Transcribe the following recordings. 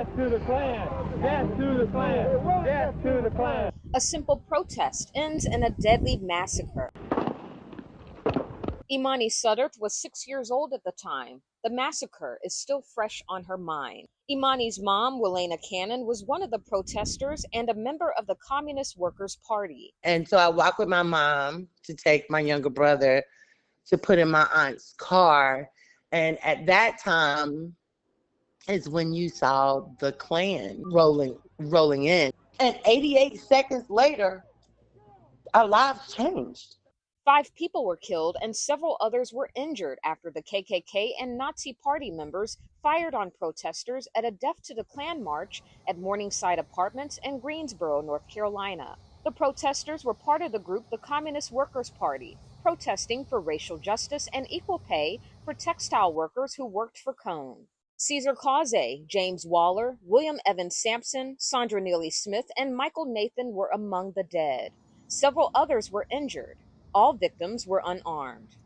Death to the Klan! Death to the Klan! Death to the Klan! A simple protest ends in a deadly massacre. Imani Suddert was 6 years old at the time. The massacre is still fresh on her mind. Imani's mom, Wilena Cannon, was one of the protesters and a member of the Communist Workers' Party. And so I walked with my mom to take my younger brother to put in my aunt's car. And at that time is when you saw the Klan rolling in. And 88 seconds later, our lives changed. 5 people were killed and several others were injured after the KKK and Nazi Party members fired on protesters at a Death to the Klan march at Morningside Apartments in Greensboro, North Carolina. The protesters were part of the group the Communist Workers' Party, protesting for racial justice and equal pay for textile workers who worked for Cone. Cesar Cauze, James Waller, William Evans Sampson, Sandra Neely Smith, and Michael Nathan were among the dead. Several others were injured. All victims were unarmed.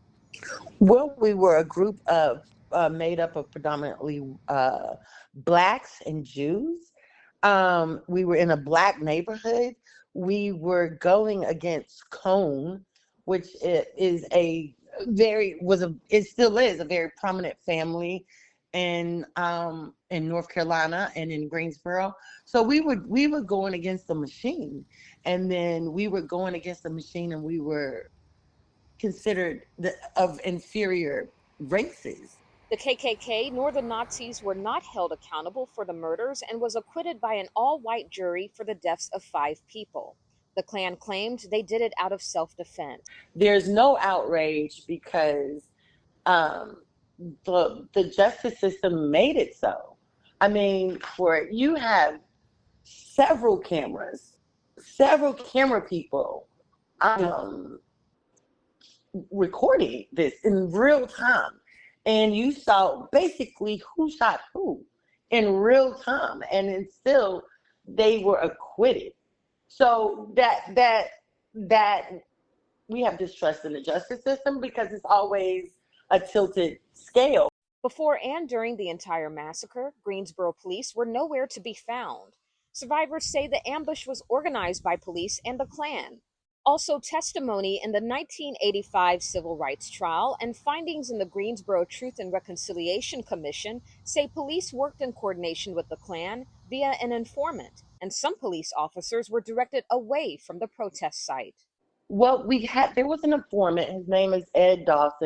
Well, we were a group of made up of predominantly Blacks and Jews. We were in a Black neighborhood. We were going against Cone, which it still is a very prominent family in North Carolina and in Greensboro. So we were going against the machine, and then we were going against the machine, and we were considered of inferior races. The KKK nor the Nazis were not held accountable for the murders and was acquitted by an all-white jury for the deaths of 5 people. The Klan claimed they did it out of self-defense. There's no outrage because the justice system made it so. I mean, you have several camera people recording this in real time, and you saw basically who shot who in real time, and then still they were acquitted. So that we have distrust in the justice system because it's always a tilted scale. Before and during the entire massacre, Greensboro police were nowhere to be found. Survivors say the ambush was organized by police and the Klan. Also, testimony in the 1985 civil rights trial and findings in the Greensboro Truth and Reconciliation Commission say police worked in coordination with the Klan via an informant, and some police officers were directed away from the protest site. Well, there was an informant. His name is Ed Dawson.